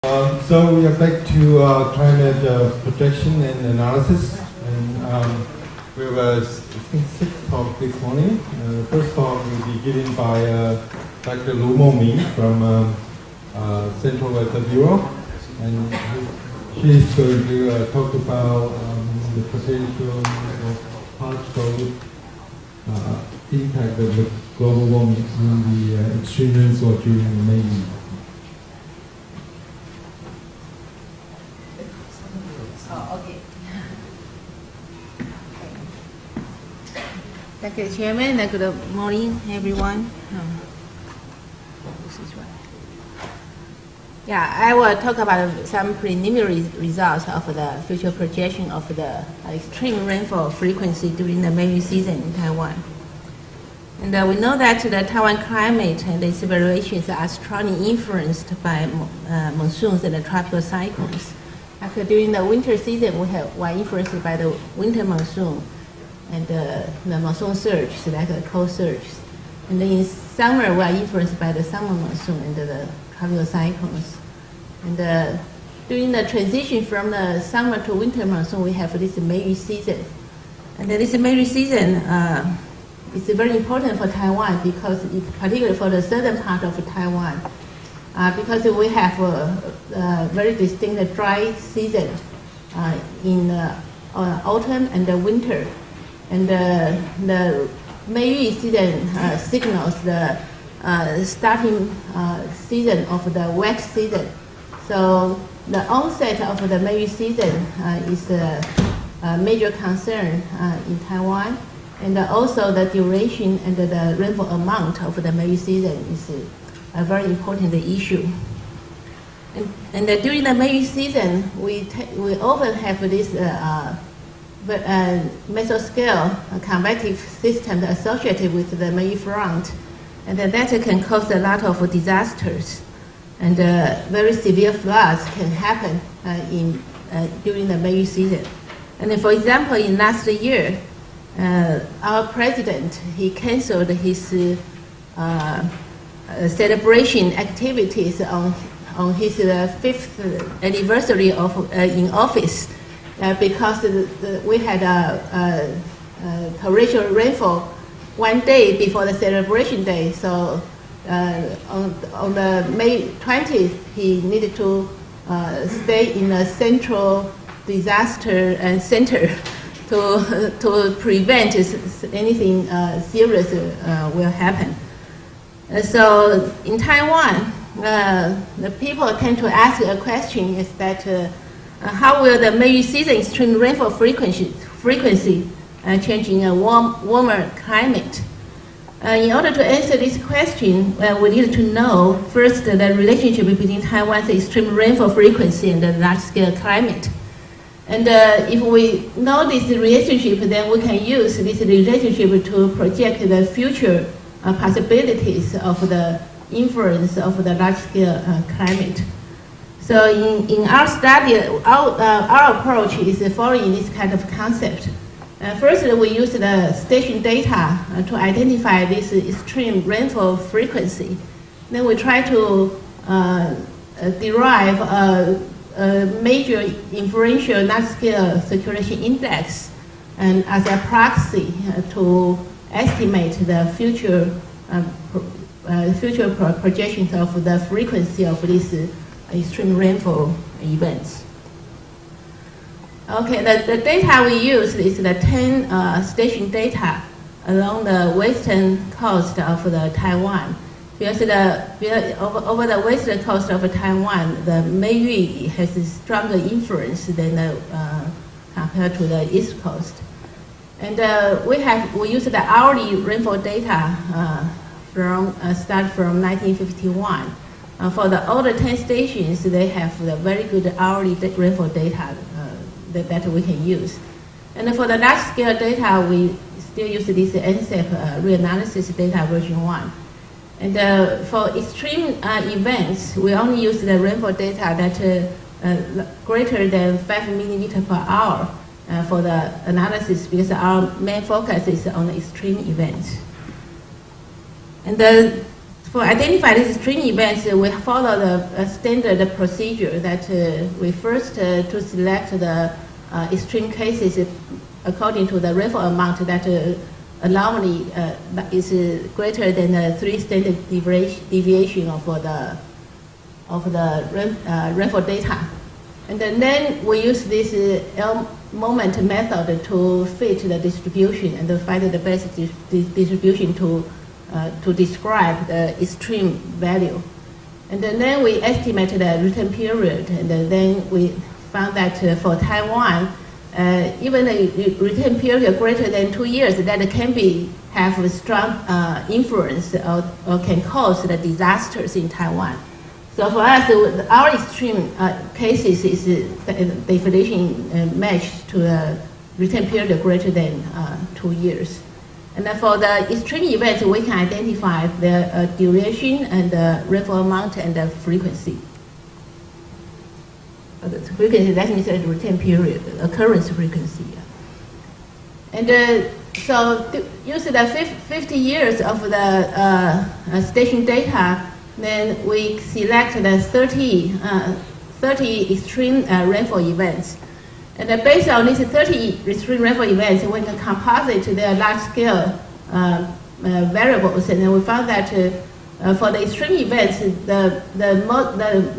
So we are back to climate projection and analysis, and we have I think 6 talks this morning. The first talk will be given by Dr. Mong-Min from Central Weather Bureau, and she's going to talk about the potential particle impact of the global warming on the extreme rainfall during the Mei-yu. Thank you, Chairman, and good morning, everyone. This is right. Yeah, I will talk about some preliminary results of the future projection of the extreme rainfall frequency during the Mei-yu season in Taiwan. And we know that the Taiwan climate and its variations are strongly influenced by monsoons and the tropical cyclones. After during the winter season, we are influenced by the winter monsoon and the monsoon surge, so like a cold surge. And then in summer, we are influenced by the summer monsoon and the tropical cyclones. And during the transition from the summer to winter monsoon, we have this Mei-yu season. And this Mei-yu season is very important for Taiwan because, particularly for the southern part of Taiwan, because we have a very distinct dry season in autumn and the winter. And the Mei-yu season signals the starting season of the wet season. So the onset of the Mei-yu season is a major concern in Taiwan. And also the duration and the rainfall amount of the Mei-yu season is a very important issue. And during the Mei-yu season, we often have this mesoscale convective system associated with the Mei-yu front, and that can cause a lot of disasters, and very severe floods can happen during the Mei-yu season. And for example, in last year, our president, he canceled his celebration activities on his 5th anniversary in office. Because we had a torrential rainfall one day before the celebration day. So on the May 20th, he needed to stay in a central disaster center to prevent anything serious will happen. So in Taiwan, the people tend to ask a question is that how will the Mei-yu season extreme rainfall frequency change in a warmer climate? In order to answer this question, we need to know first the relationship between Taiwan's extreme rainfall frequency and the large-scale climate. And if we know this relationship, then we can use this relationship to project the future possibilities of the influence of the large-scale climate. So in our study, our approach is following this kind of concept. First, we use the station data to identify this extreme rainfall frequency. Then we try to derive a major inferential large-scale circulation index and as a proxy to estimate the future projections of the frequency of these extreme rainfall events. Okay, the data we use is the 10 station data along the western coast of the Taiwan. Because over the western coast of Taiwan, the Mei-yu has a stronger influence than compared to the east coast. And we use the hourly rainfall data start from 1951. For the older 10 stations, they have the very good hourly rainfall data that we can use. And for the large-scale data, we still use this NCEP reanalysis data version 1. And for extreme events, we only use the rainfall data that greater than 5 millimeters per hour for the analysis, because our main focus is on extreme events. And For identifying these extreme events, we follow the standard procedure that we first to select the extreme cases according to the rainfall amount that anomaly is greater than 3 standard deviation of the rainfall data. And then we use this moment method to fit the distribution and to find the best distribution to describe the extreme value. And then we estimate the return period, and then we found that for Taiwan, even a return period greater than 2 years, that can have a strong influence or can cause the disasters in Taiwan. So for us, our extreme cases is definition matched to a return period greater than 2 years. And for the extreme events, we can identify the duration and the rainfall amount and the frequency. The frequency, that means the return period, occurrence frequency. And so use the 50 years of the station data, then we select the 30 extreme rainfall events. And based on these 30 extreme rainfall events, we can composite their large-scale variables, and then we found that for the extreme events, the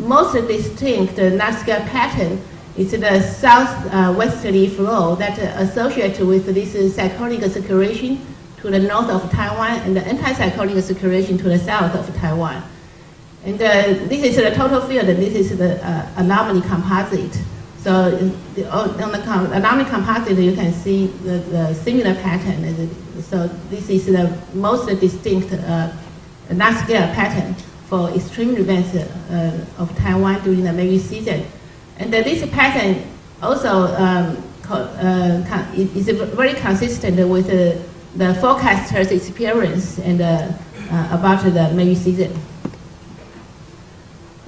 most distinct large-scale pattern is the southwesterly flow that associates with this cyclonic circulation to the north of Taiwan and the anti-cyclonic circulation to the south of Taiwan. And this is the total field, and this is the anomaly composite. So on the anomaly composite, you can see the similar pattern. So this is the most distinct large-scale pattern for extreme events of Taiwan during the Mei-yu season. And this pattern also is very consistent with the forecaster's experience and about the Mei-yu season.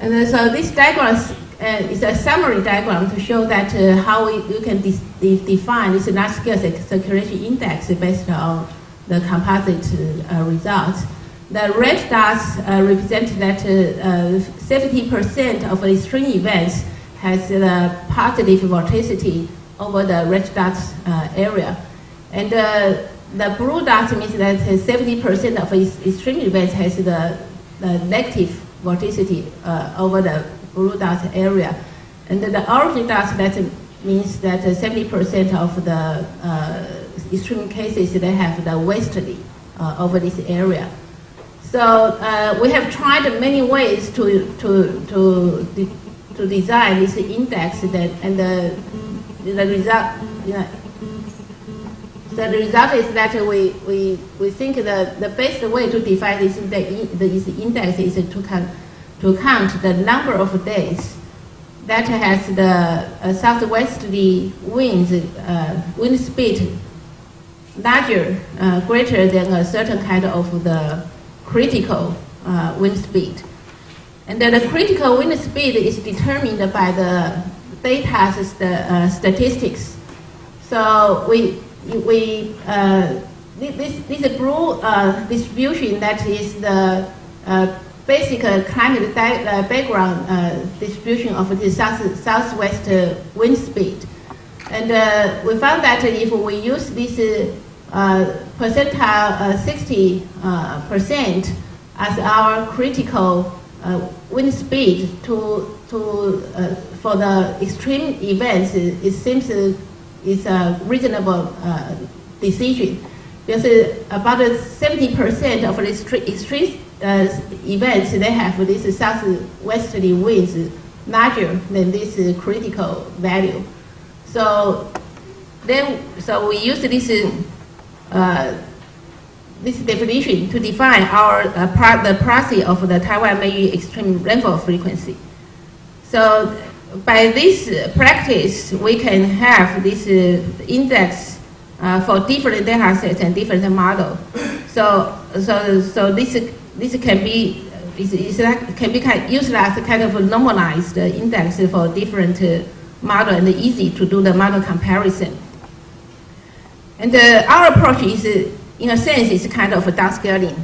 And so this diagram is a summary diagram to show that how you can define this large-scale circulation index based on the composite results. The red dots represent that 70% of extreme events has the positive vorticity over the red dots area. And the blue dots means that 70% of extreme events has the negative vorticity over the blue dot area. And the orange dot, that means that 70% of the extreme cases, they have the westerly over this area. So we have tried many ways to design this index, and the result, the result is that we think the best way to define this index is to count the number of days that has the southwesterly winds, wind speed larger, greater than a certain kind of the critical wind speed. And then the critical wind speed is determined by the data's statistics. So this blue distribution, that is the basic climate background distribution of the southwest wind speed. And we found that if we use this percentile 60% as our critical wind speed for the extreme events, it seems is a reasonable decision, because about 70% of the extreme events, they have this southwesterly winds larger than this critical value. So we use this definition to define the proxy of the Taiwan Mei-yu extreme rainfall frequency. So by this practice, we can have this index for different data sets and different models. So this can be used as a kind of a normalized index for different model, and easy to do the model comparison. And our approach is in a sense, it's kind of a downscaling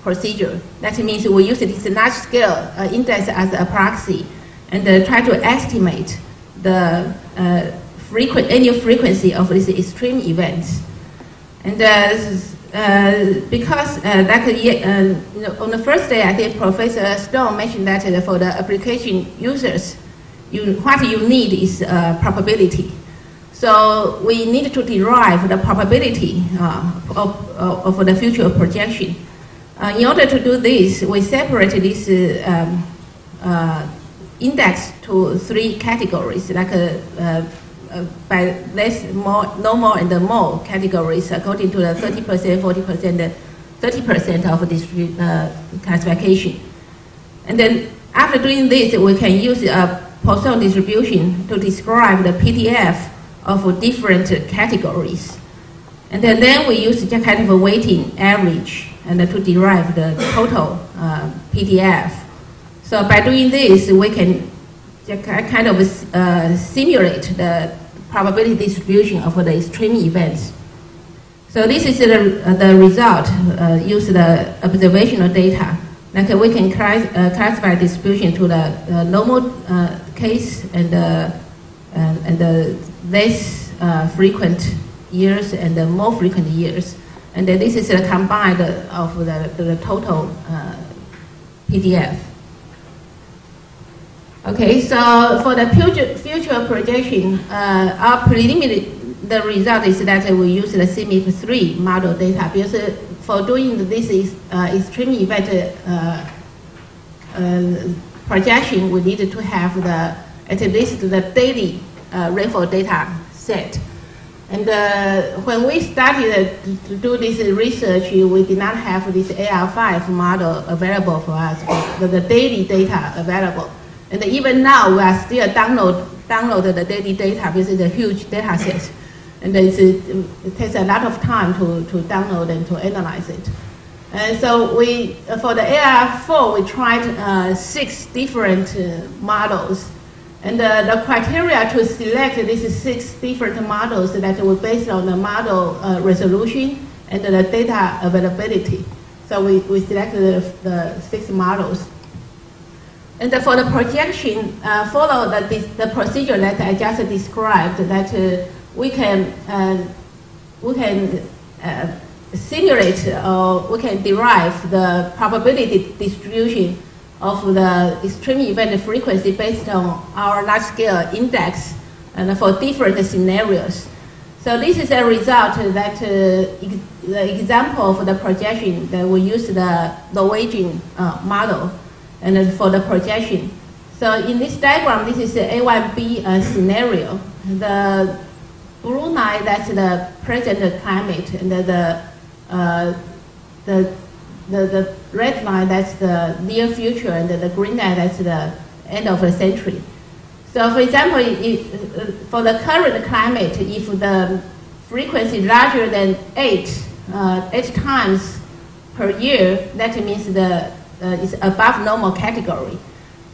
procedure. That means we use this large scale index as a proxy and try to estimate the annual frequency of these extreme events. And because on the first day, I think Professor Stone mentioned that for the application users, what you need is probability. So we need to derive the probability of the future projection. In order to do this, we separate this index to 3 categories, like by less, more, no more, and the more categories according to the 30%, 40%, 30% of this classification. And then after doing this, we can use a Poisson distribution to describe the PDF of different categories. And then we use just kind of a weighting average and to derive the total PDF. So by doing this, we can kind of simulate the probability distribution of the extreme events. So this is the result, use the observational data. Like we can classify distribution to the normal case and the less frequent years and the more frequent years. And then this is the combined of the total PDF. Okay, so for the future projection, our preliminary, the result is that we use the CMIP3 model data, because for doing this extreme event projection, we need to have at least the daily rainfall data set. And when we started to do this research, we did not have this AR5 model available for us, the daily data available. And even now, we are still download the daily data because it's a huge data set. And it takes a lot of time to download and to analyze it. And so for the AR4, we tried 6 different models. And the criteria to select these 6 different models that were based on the model resolution and the data availability. So we selected the 6 models. And for the projection, follow the procedure that I just described, that we can simulate or we can derive the probability distribution of the extreme event frequency based on our large-scale index and for different scenarios. So this is a result that the example of the projection that we use the Norwegian model and for the projection. So in this diagram, this is the A1B scenario. The blue line, that's the present climate, and the red line, that's the near future, and the green line, that's the end of the century. So for example, for the current climate, if the frequency is larger than 8 times per year, that means it's above normal category.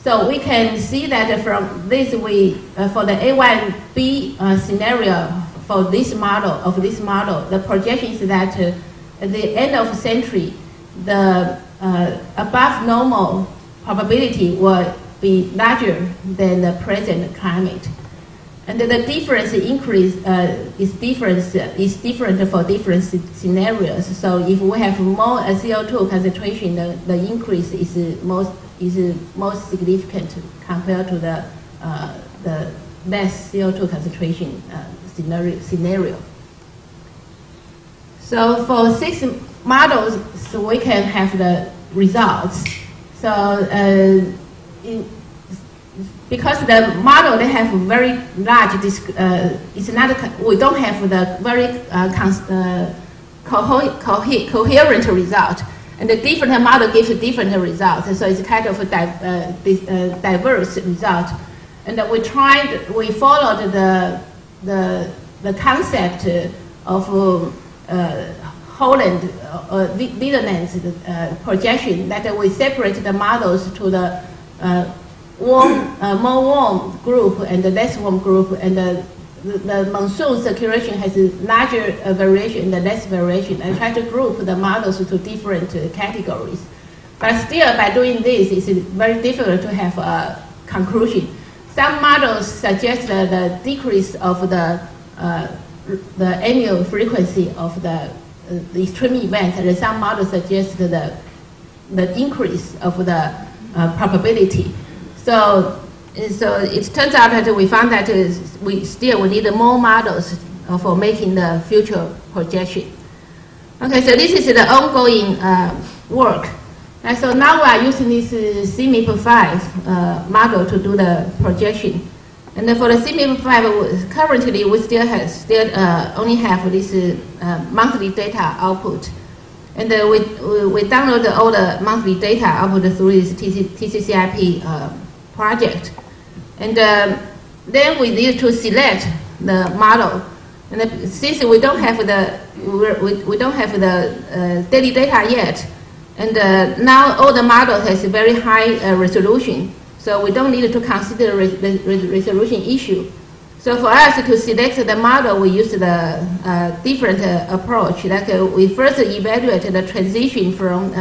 So we can see that from this, for the A1B scenario for this model, the projection is that at the end of the century, the above normal probability will be larger than the present climate. And the difference increase is different for different scenarios. So if we have more CO2 concentration, the increase is most significant compared to the less CO2 concentration scenario. So for 6 models, so we can have the results. So because the model, they have very large, it's not, we don't have the very coherent result. And the different model gives different results. So it's kind of a diverse result. And we followed the concept of Holland Netherlands projection, that we separate the models to the more warm group and the less warm group, and the monsoon circulation has a larger variation than less variation, and try to group the models to different categories. But still, by doing this, it's very difficult to have a conclusion. Some models suggest the decrease of the annual frequency of the extreme event, and some models suggest the increase of the probability. So it turns out that we found that we need more models for making the future projection. Okay, so this is the ongoing work. And so now we are using this CMIP5 model to do the projection. And then for the CMIP5, currently we still only have this monthly data output. And we download all the monthly data output through this TCCIP project. And then we need to select the model. And since we don't have the daily data yet, and now all the model has a very high resolution, so we don't need to consider the resolution issue. So for us to select the model, we use the different approach. Like we first evaluate the transition from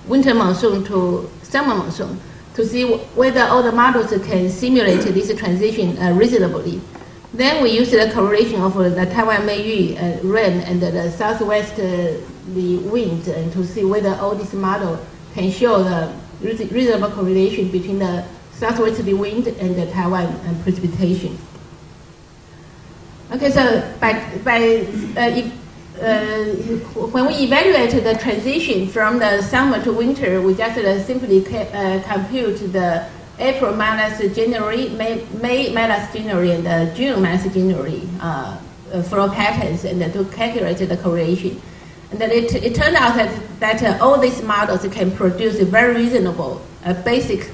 winter monsoon to summer monsoon to see whether all the models can simulate this transition reasonably. Then we use the correlation of the Taiwan Mei-yu rain and the southwest the wind, and to see whether all these models can show the reasonable correlation between the southwesterly wind and the Taiwan precipitation. Okay, so when we evaluate the transition from the summer to winter, we just simply compute the April minus January, May minus January, and June minus January flow patterns, and to calculate the correlation. And then it turned out that all these models can produce a very reasonable basic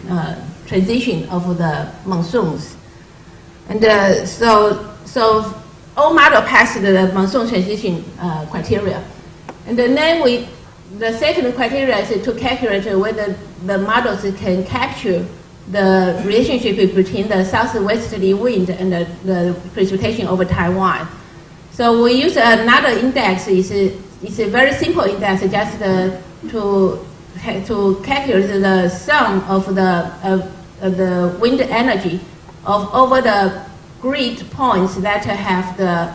transition of the monsoons. And so all models pass the monsoon transition criteria. And then the second criteria is to calculate whether the models can capture the relationship between the southwesterly wind and the precipitation over Taiwan. So we use another index. It's a very simple index, just to calculate the sum of the wind energy over the grid points that have the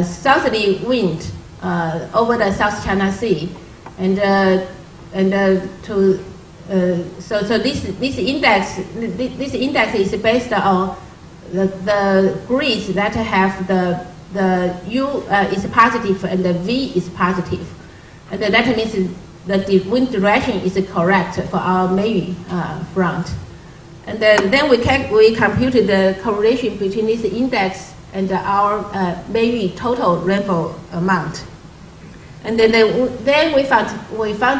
southerly wind over the South China Sea, so this index is based on the grids that have the U is positive and the V is positive, and that means that the wind direction is correct for our Mei-yu front. And then we computed the correlation between this index and our Mei-yu total rainfall amount. And then we found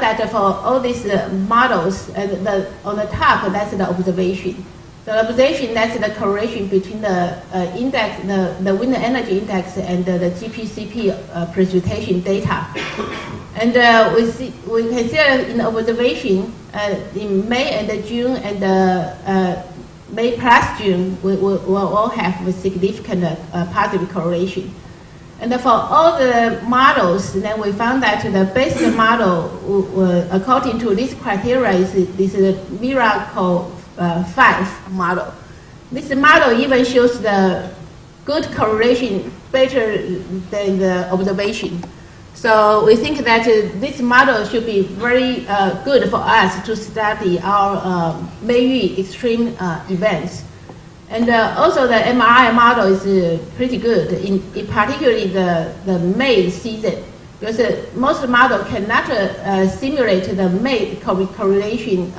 that for all these models, on the top, that's the observation. The observation, that's the correlation between the index, the wind energy index, and the GPCP precipitation data. And we can see in observation in May and June and May plus June, we will all have a significant positive correlation. And for all the models, then we found that the best model, according to this criteria, is the Miracle 5 model. This model even shows the good correlation better than the observation. So we think that this model should be very good for us to study our Mei-yu extreme events. And also the MRI model is pretty good, in particularly the May season, because most models cannot simulate the May correlation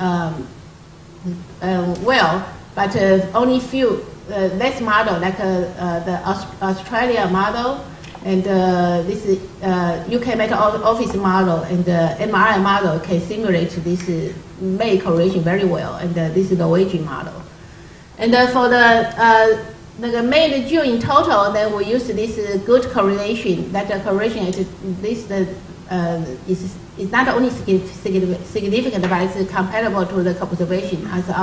well, but only few less model like the Australia model and this UK Met Office model and the MRI model can simulate this May correlation very well, and this is the Norwegian model. And for the May and June in total, then we use this good correlation. That correlation is not only significant, but it's comparable to the observation as the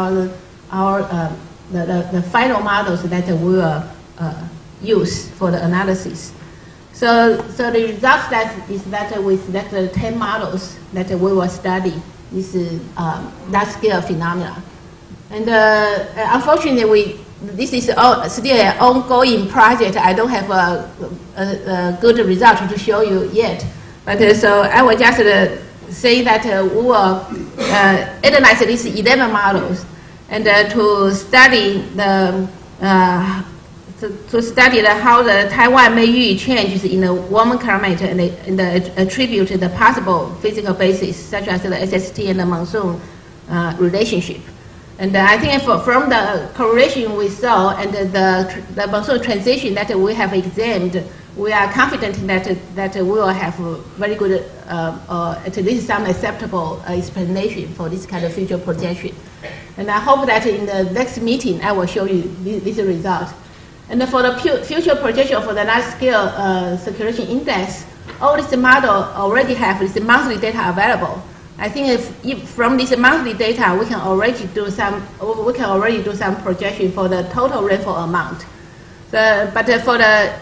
final models that we will use for the analysis. So the result is that we selected 10 models that we will study this large-scale phenomena. And unfortunately, this is still an ongoing project. I don't have a good result to show you yet. But so I will just say that we will analyze these 11 models and to study how the Taiwan Mei-yu changes in the warm climate and attribute the possible physical basis, such as the SST and the monsoon relationship. And I think from the correlation we saw and the monsoon transition that we have examined, we are confident that we will have a very good, at least some acceptable explanation for this kind of future projection. And I hope that in the next meeting, I will show you this result. And for the future projection for the large-scale circulation index, all this model already have this monthly data available. I think if from this monthly data, we can already do some projection for the total rainfall amount. But for the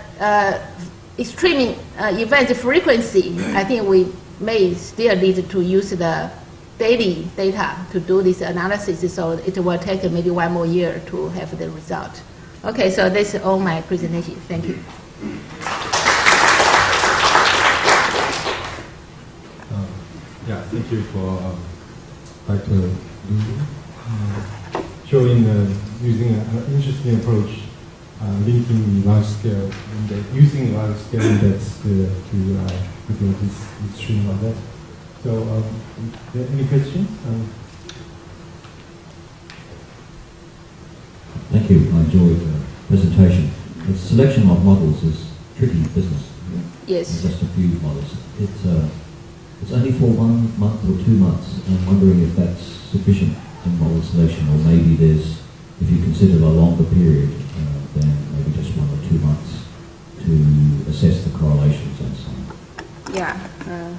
extreme event frequency, I think we may still need to use the daily data to do this analysis. So it will take maybe 1 more year to have the result. Okay, so that's all my presentation. Thank you. Yeah, thank you for Dr. Lu showing using an interesting approach, linking large scale and using large scale index to do this extreme like that. So, any questions? Thank you. I enjoyed the presentation. The selection of models is tricky business. Yes. There's just a few models. It's only for 1 month or 2 months. I'm wondering if that's sufficient in model selection, or maybe there's, if you consider a longer period, then maybe just 1 or 2 months to assess the correlations and so on.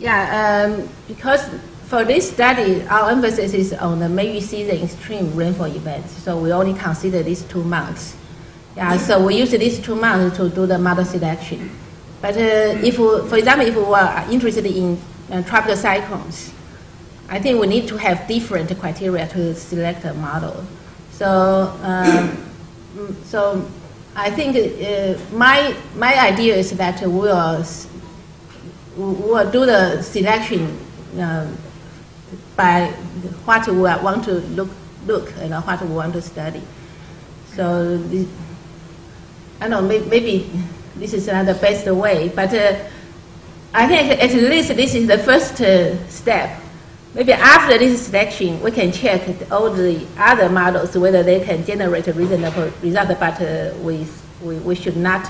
Yeah. Because for this study, our emphasis is on the Mei-yu season extreme rainfall events. So we only consider these 2 months. Yeah. So we use these 2 months to do the model selection. But if, for example, if we were interested in tropical cyclones, I think we need to have different criteria to select a model. So, so I think my idea is that we will do the selection by what we want to look and what we want to study. So I don't know, maybe this is not the best way, but I think at least this is the first step. Maybe after this selection, we can check all the other models whether they can generate a reasonable result, but we should not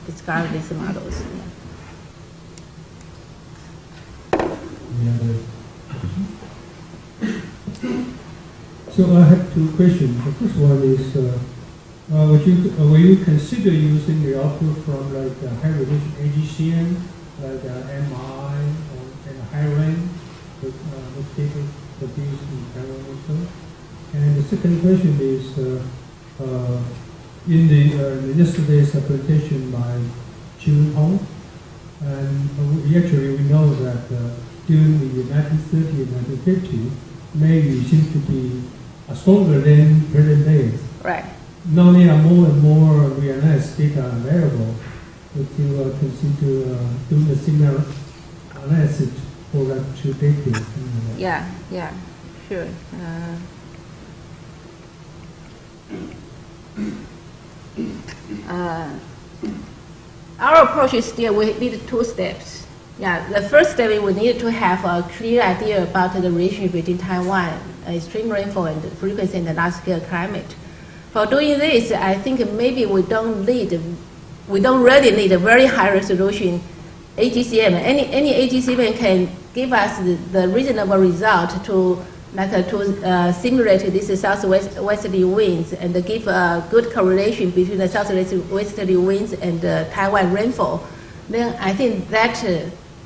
discard these models. Any other questions? So I have 2 questions. The first one is, will you consider using the output from like high resolution AGCM, like MRI and high rain, with data produced in Taiwan also? And the second question is, in the yesterday's presentation by Chiu Hong, and we know that during the 1930 and 1950, Mei-yu seems to be stronger than present days. Right. Now there are more and more realized data available. Would you consider doing a similar analysis for that 2 decades? Yeah, sure. Our approach is still we need 2 steps. Yeah, the first step we need to have a clear idea about the relationship between Taiwan, extreme rainfall and frequency and the large-scale climate. For doing this, I think maybe we don't really need a very high resolution AGCM. Any AGCM can give us the reasonable result to simulate these southwesterly winds and give a good correlation between the southwesterly winds and Taiwan rainfall. Then I think that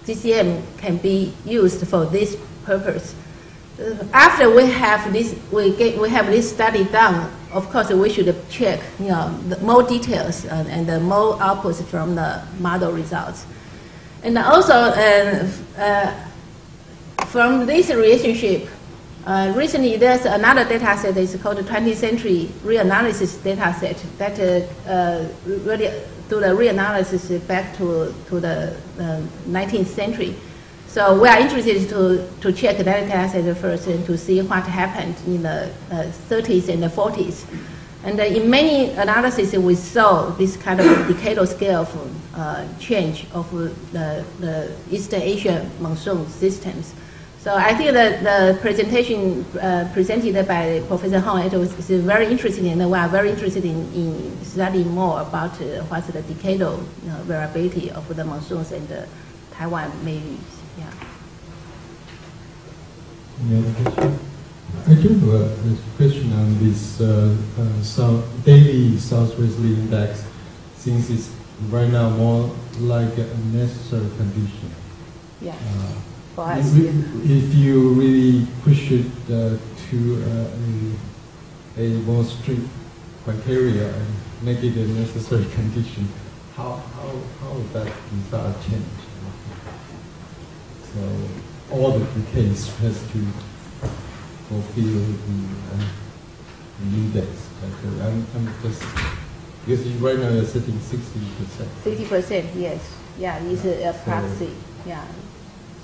GCM can be used for this purpose. After we have this, we have this study done, of course, we should check, more details and more outputs from the model results. And also, from this relationship, recently there's another data set that's called the 20th century reanalysis data set that really do the reanalysis back to the 19th century. So we are interested to check that data set first and to see what happened in the 30s and the 40s. And in many analyses, we saw this kind of decadal scale of change of the Eastern Asian monsoon systems. So I think that the presentation presented by Professor Hong is very interesting, and we are very interested in studying more about what's the decadal variability of the monsoons and the Taiwan Mei-yu. Yeah. Any other question? I do have a question on this daily southwesterly index, since it's right now more like a necessary condition. Yeah. For us, if you really push it to a more strict criteria and make it a necessary condition, how would that result change? So all the decays has to fulfill the index. I'm just, because right now you're setting 60%. 60%, yes. Yeah, it's a proxy. Yeah.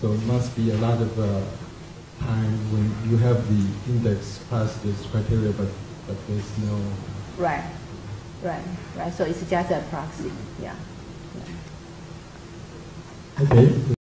So it must be a lot of time when you have the index past this criteria, but there's no... Right. So it's just a proxy. Yeah. Okay.